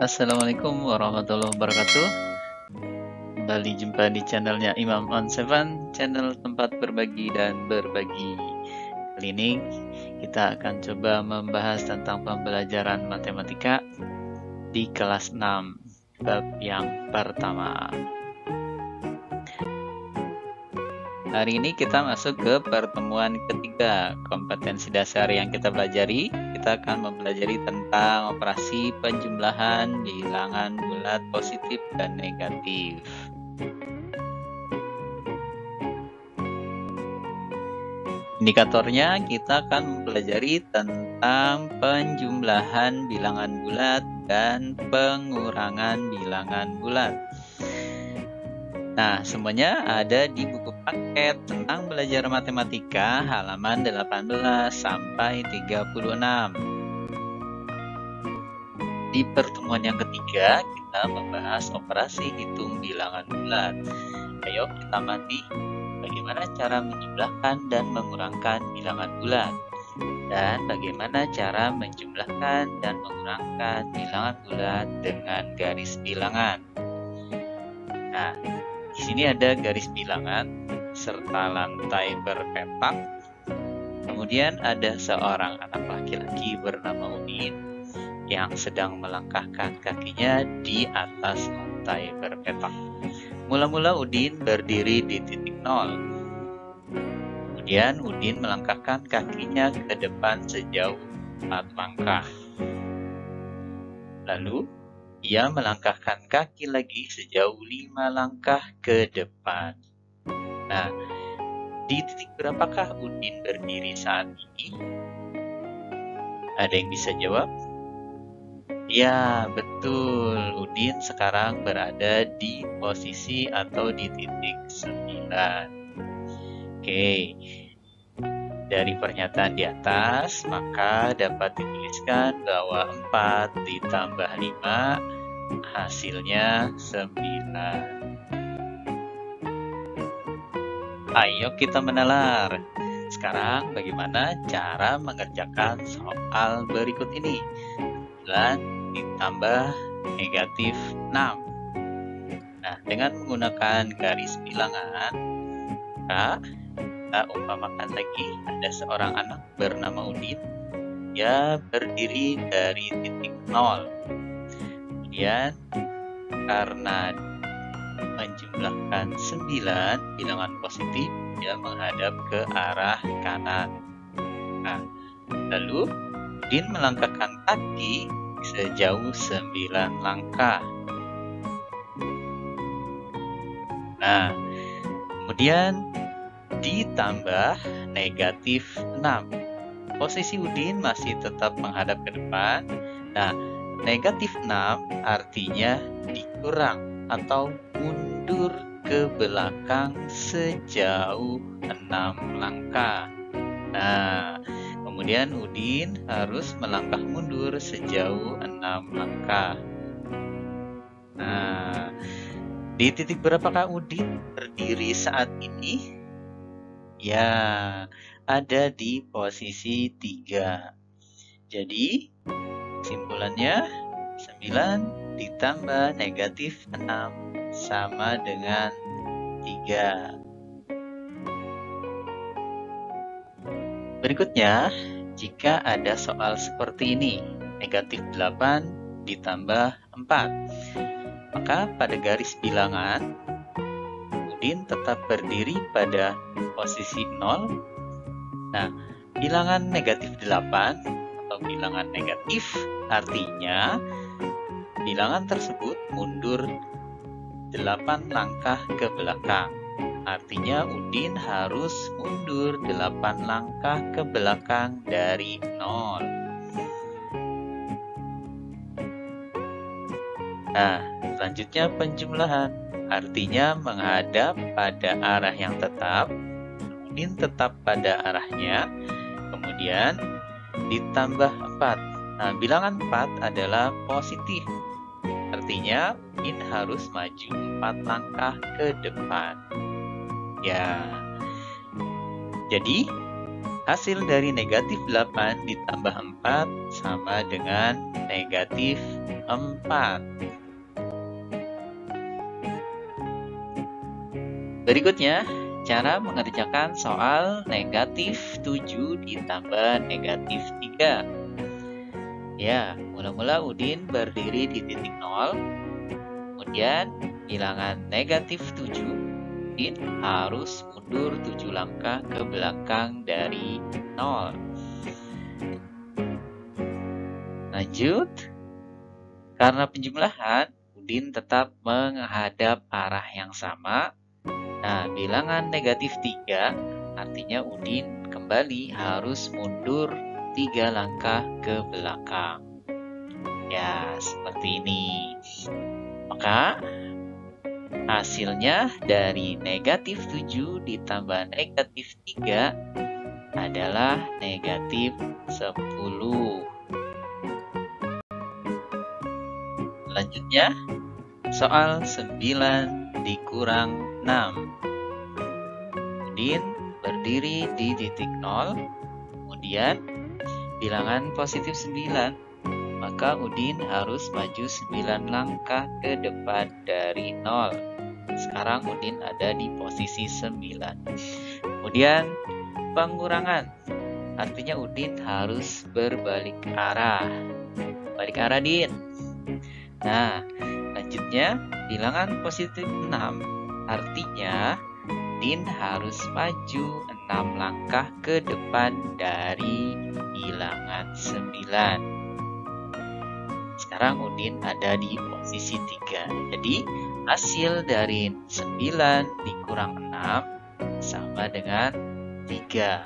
Assalamualaikum warahmatullahi wabarakatuh. Kembali jumpa di channelnya Imam on Seven, channel tempat berbagi dan berbagi. Kali ini kita akan coba membahas tentang pembelajaran matematika di kelas 6, bab yang pertama. Hari ini kita masuk ke pertemuan ketiga. Kompetensi dasar yang kita pelajari, kita akan mempelajari tentang operasi penjumlahan bilangan bulat positif dan negatif. Indikatornya kita akan mempelajari tentang penjumlahan bilangan bulat dan pengurangan bilangan bulat. Nah, semuanya ada di buku paket tentang belajar matematika halaman 18 sampai 36. Di pertemuan yang ketiga, kita membahas operasi hitung bilangan bulat. Ayo kita amati bagaimana cara menjumlahkan dan mengurangkan bilangan bulat, dan bagaimana cara menjumlahkan dan mengurangkan bilangan bulat dengan garis bilangan. Nah, di sini ada garis bilangan serta lantai berpetak. Kemudian ada seorang anak laki-laki bernama Udin yang sedang melangkahkan kakinya di atas lantai berpetak. Mula-mula Udin berdiri di titik 0. Kemudian Udin melangkahkan kakinya ke depan sejauh 4 langkah. Lalu ia melangkahkan kaki lagi sejauh 5 langkah ke depan. Nah, di titik berapakah Udin berdiri saat ini? Ada yang bisa jawab? Ya, betul. Udin sekarang berada di posisi atau di titik 9. Oke. Dari pernyataan di atas, maka dapat dituliskan bahwa 4 ditambah 5 hasilnya 9. Ayo kita menalar. Sekarang bagaimana cara mengerjakan soal berikut ini? 9 ditambah negatif 6. Nah, dengan menggunakan garis bilangan, kita umpamakan lagi ada seorang anak bernama Udin. Dia berdiri dari titik 0. Kemudian karena menjumlahkan 9 bilangan positif, dia menghadap ke arah kanan. Nah, lalu Udin melangkahkan kaki sejauh 9 langkah. Nah, kemudian ditambah negatif 6. Posisi Udin masih tetap menghadap ke depan. Nah, negatif 6 artinya dikurang atau mundur ke belakang sejauh 6 langkah. Nah, kemudian Udin harus melangkah mundur sejauh 6 langkah. Nah, di titik berapakah Udin berdiri saat ini? Ya, ada di posisi 3. Jadi, kesimpulannya 9 ditambah negatif 6 sama dengan 3. Berikutnya, jika ada soal seperti ini, negatif 8 ditambah 4, maka pada garis bilangan, Udin tetap berdiri pada posisi 0. Nah, bilangan negatif 8 atau bilangan negatif artinya bilangan tersebut mundur 8 langkah ke belakang. Artinya Udin harus mundur 8 langkah ke belakang dari 0. Nah, selanjutnya penjumlahan. Artinya menghadap pada arah yang tetap. Udin tetap pada arahnya. Kemudian ditambah 4. Nah, bilangan 4 adalah positif. Artinya Udin harus maju 4 langkah ke depan. Ya. Jadi Hasil dari negatif 8 ditambah 4 sama dengan negatif 4. Berikutnya, cara mengerjakan soal negatif 7 ditambah negatif 3. Ya, mula-mula Udin berdiri di titik 0, kemudian bilangan negatif 7, Udin harus mundur 7 langkah ke belakang dari 0. Lanjut, karena penjumlahan, Udin tetap menghadap arah yang sama. Nah, bilangan negatif 3 artinya Udin kembali harus mundur 3 langkah ke belakang. Ya, seperti ini. Maka, hasilnya dari negatif 7 ditambah negatif 3 adalah negatif 10. Selanjutnya, soal 9 dikurang 6. Udin berdiri di titik 0, kemudian bilangan positif 9, maka Udin harus maju 9 langkah ke depan dari 0. Sekarang Udin ada di posisi 9. Kemudian pengurangan, artinya Udin harus berbalik arah. Balik arah, Din. Nah, lanjutnya bilangan positif 6, artinya Udin harus maju 6 langkah ke depan dari bilangan 9. Sekarang Udin ada di posisi 3. Jadi, hasil dari 9 dikurang 6 sama dengan 3.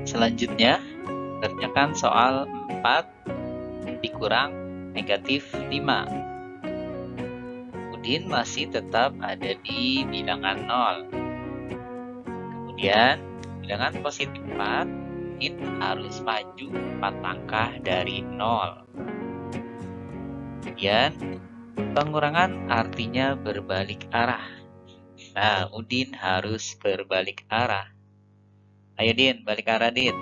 Selanjutnya, kerjakan soal 4 dikurang negatif 5. Udin masih tetap ada di bilangan 0. Kemudian, bilangan positif 4, Udin harus maju 4 langkah dari 0. Kemudian, pengurangan artinya berbalik arah. Nah, Udin harus berbalik arah. Ayo, Din, balik arah, Din.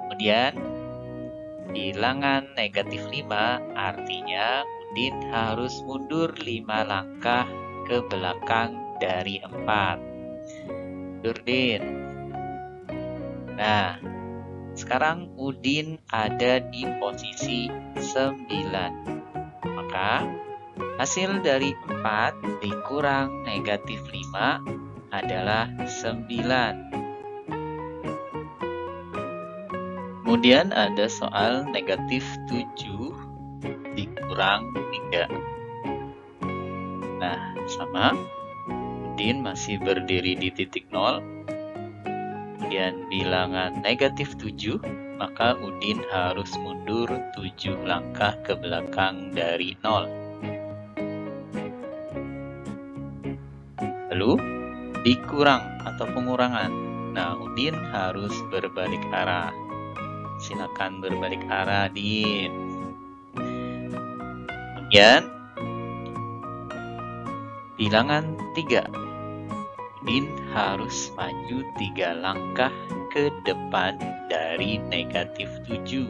Kemudian, bilangan negatif 5 artinya Udin harus mundur 5 langkah ke belakang dari 4. Mundur, Din. Nah, sekarang Udin ada di posisi 9. Maka, hasil dari 4 dikurang negatif 5 adalah 9. Kemudian ada soal negatif 7 dikurang 3. Nah, sama. Udin masih berdiri di titik 0. Kemudian bilangan negatif 7, maka Udin harus mundur 7 langkah ke belakang dari 0. Lalu, dikurang atau pengurangan. Nah, Udin harus berbalik arah. Silakan berbalik arah, Din. Kemudian, bilangan 3. Udin harus maju 3 langkah ke depan dari negatif 7.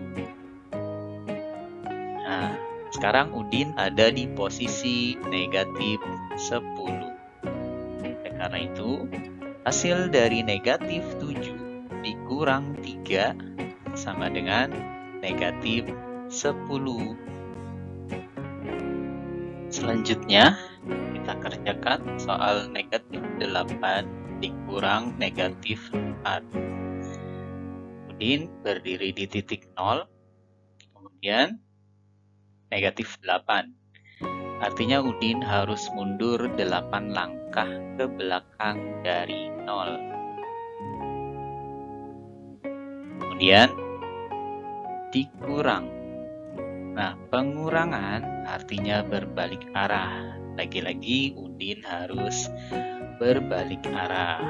Nah, sekarang Udin ada di posisi negatif 10. Karena itu, hasil dari negatif 7 dikurang 3 sama dengan negatif 10. Selanjutnya, kita kerjakan soal negatif 8 dikurang negatif 4. Udin berdiri di titik 0, kemudian negatif 8. Artinya Udin harus mundur 8 langkah ke belakang dari 0. Kemudian, dikurang. Nah, pengurangan artinya berbalik arah. Lagi-lagi Udin harus berbalik arah.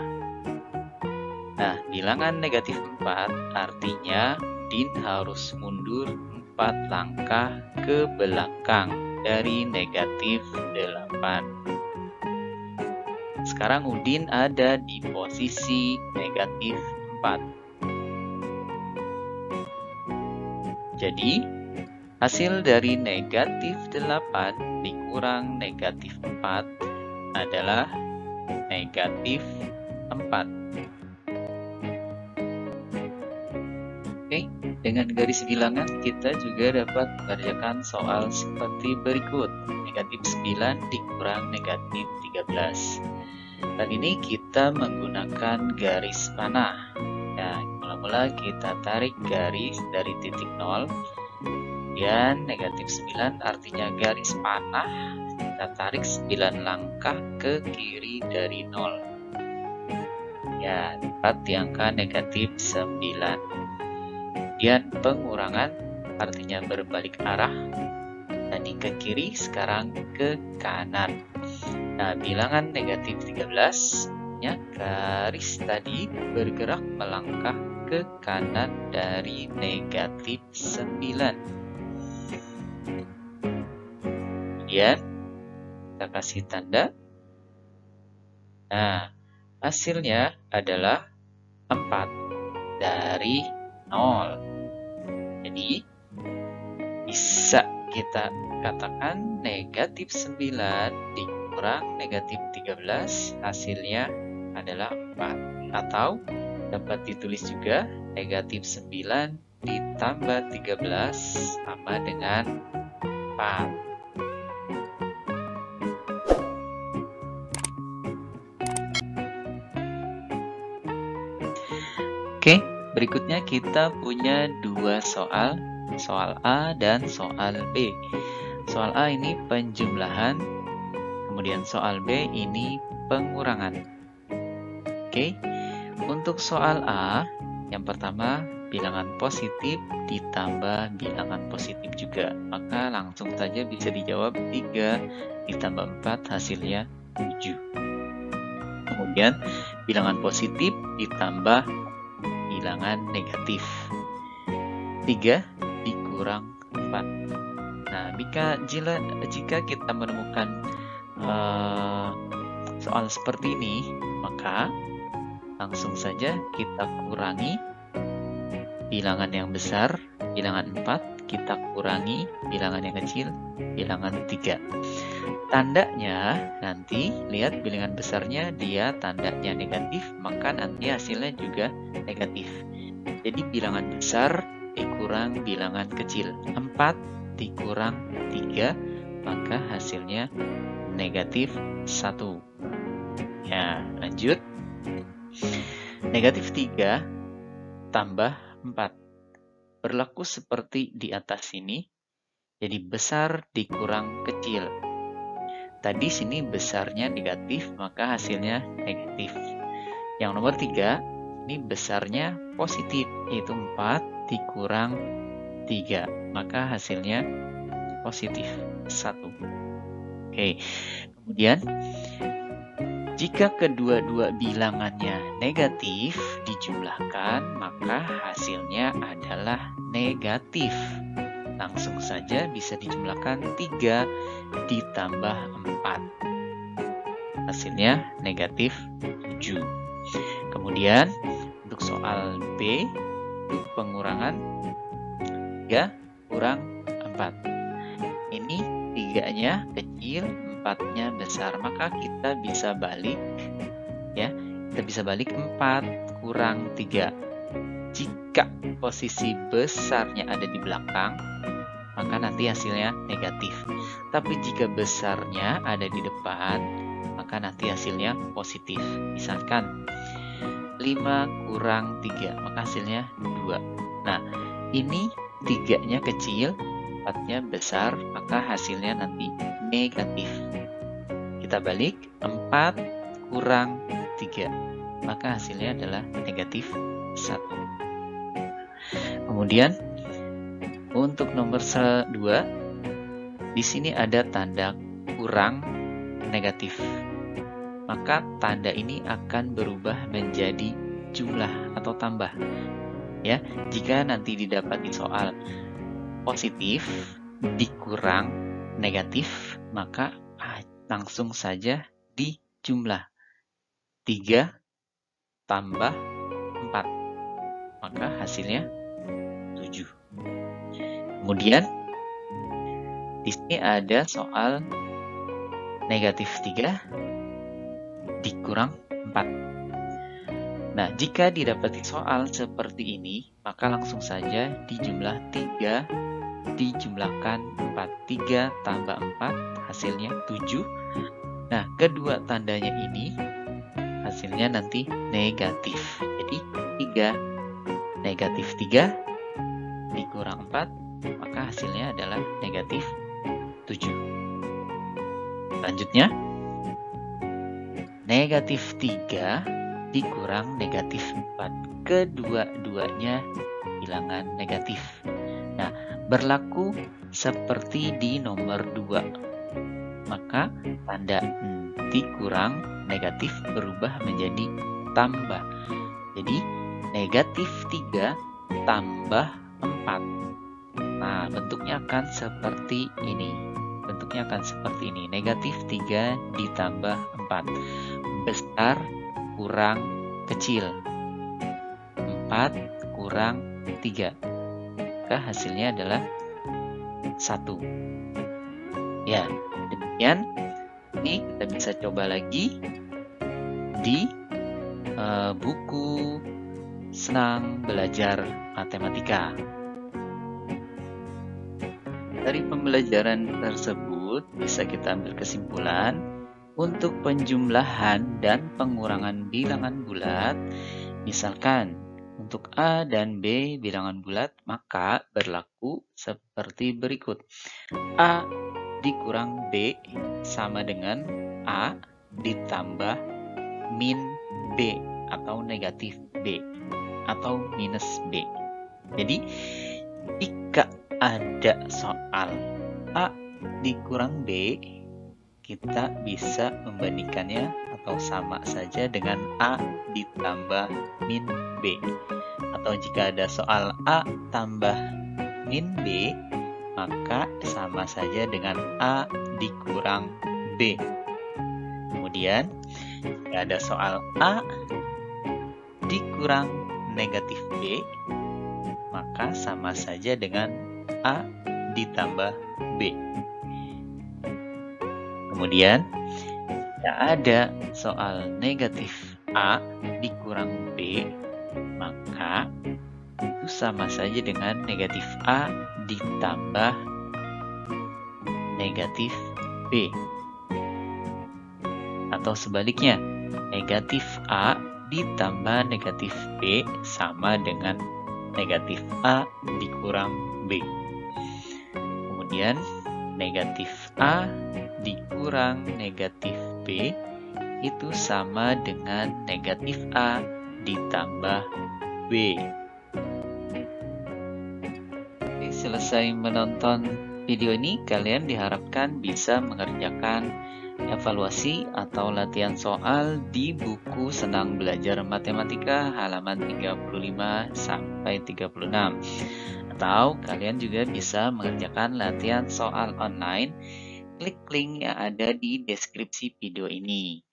Nah, bilangan negatif 4 artinya Udin harus mundur 4 langkah ke belakang dari negatif 8. Sekarang Udin ada di posisi negatif 4. Jadi, hasil dari negatif 8 dikurang negatif 4 adalah negatif 4. Oke, dengan garis bilangan kita juga dapat mengerjakan soal seperti berikut. Negatif 9 dikurang negatif 13. Kali ini kita menggunakan garis panah. Ya, mula-mula kita tarik garis dari titik 0. Kemudian negatif 9 artinya garis panah. Kita tarik 9 langkah ke kiri dari 0. Ya, tepat di angka negatif 9. Kemudian pengurangan artinya berbalik arah. Tadi ke kiri, sekarang ke kanan. Nah, bilangan negatif 13, ya, garis tadi bergerak melangkah ke kanan dari negatif 9. Kemudian, kita kasih tanda. Nah, hasilnya adalah 4 dari 0. Jadi, bisa kita katakan negatif 9 dikurang negatif 13 hasilnya adalah 4. Atau dapat ditulis juga negatif 9 ditambah 13 sama dengan 4. Oke, berikutnya kita punya dua soal. Soal A dan soal B. Soal A ini penjumlahan, kemudian soal B ini pengurangan. Oke, untuk soal A, yang pertama bilangan positif ditambah bilangan positif juga. Maka langsung saja bisa dijawab 3 ditambah 4 hasilnya 7. Kemudian bilangan positif ditambah bilangan negatif. 3 dikurang 4. Nah, jika kita menemukan soal seperti ini, maka langsung saja kita kurangi bilangan yang besar, bilangan 4, kita kurangi bilangan yang kecil, bilangan 3. Tandanya nanti, lihat bilangan besarnya dia tandanya negatif, maka nanti hasilnya juga negatif. Jadi bilangan besar dikurang bilangan kecil. 4 dikurang 3, maka hasilnya negatif 1. Ya, lanjut. Negatif 3 tambah 4. Berlaku seperti di atas sini. Jadi besar dikurang kecil. Tadi sini besarnya negatif, maka hasilnya negatif. Yang nomor 3, ini besarnya positif, yaitu 4 dikurang 3, maka hasilnya positif 1. Oke, kemudian jika kedua-dua bilangannya negatif dijumlahkan, maka hasilnya adalah negatif. Langsung saja bisa dijumlahkan 3 ditambah 4. Hasilnya negatif 7. Kemudian untuk soal B, untuk pengurangan 3 kurang 4. Ini 3-nya kecil, 4-nya besar, maka kita bisa balik, ya. Kita bisa balik 4 kurang 3. Jika posisi besarnya ada di belakang, maka nanti hasilnya negatif. Tapi jika besarnya ada di depan, maka nanti hasilnya positif. Misalkan 5 kurang 3, maka hasilnya 2. Nah, ini 3-nya kecil, 4-nya besar, maka hasilnya nanti negatif. Kita balik, 4 kurang 3, maka hasilnya adalah negatif 1. Kemudian, untuk nomor 2, di sini ada tanda kurang negatif. Maka tanda ini akan berubah menjadi jumlah atau tambah. Ya, jika nanti didapati soal positif dikurang negatif, maka langsung saja dijumlah. 3 tambah 4. Maka hasilnya 7. Kemudian di sini ada soal negatif 3 dikurang 4. Nah, jika didapati soal seperti ini, maka langsung saja dijumlah 3 dijumlahkan 4. 3 tambah 4 hasilnya 7. Nah, kedua tandanya ini hasilnya nanti negatif. Jadi 3 negatif 3 dikurang 4, maka hasilnya adalah negatif 7. Selanjutnya, negatif 3 dikurang negatif 4. Kedua-duanya bilangan negatif. Nah, berlaku seperti di nomor 2. Maka tanda dikurang negatif berubah menjadi tambah. Jadi, negatif 3 tambah 4. Nah, bentuknya akan seperti ini. Negatif 3 ditambah 4. Besar kurang kecil. 4 kurang 3. Maka hasilnya adalah 1. Ya, demikian. Ini kita bisa coba lagi di buku Senang Belajar Matematika. Dari pembelajaran tersebut bisa kita ambil kesimpulan untuk penjumlahan dan pengurangan bilangan bulat. Misalkan untuk A dan B bilangan bulat, maka berlaku seperti berikut. A dikurang B sama dengan A ditambah min B atau negatif B atau minus B. Jadi, jika ada soal A dikurang B, kita bisa membandingkannya atau sama saja dengan A ditambah min B. Atau jika ada soal A tambah min B, maka sama saja dengan A dikurang B. Kemudian, jika ada soal A dikurang negatif B, maka sama saja dengan A ditambah B. Kemudian, jika ada soal negatif A dikurang B, maka itu sama saja dengan negatif A ditambah negatif B. Atau sebaliknya, negatif A ditambah negatif B sama dengan negatif A dikurang B. Kemudian, negatif A dikurang negatif B itu sama dengan negatif A ditambah B. Oke, selesai menonton video ini, kalian diharapkan bisa mengerjakan evaluasi atau latihan soal di buku Senang Belajar Matematika halaman 35 sampai 36. Atau kalian juga bisa mengerjakan latihan soal online. Klik link yang ada di deskripsi video ini.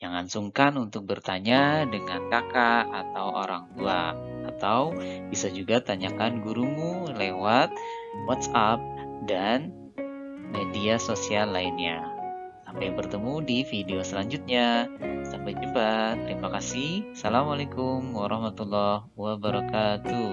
Jangan sungkan untuk bertanya dengan kakak atau orang tua. Atau bisa juga tanyakan gurumu lewat WhatsApp dan media sosial lainnya. Sampai bertemu di video selanjutnya. Sampai jumpa. Terima kasih. Assalamualaikum warahmatullahi wabarakatuh.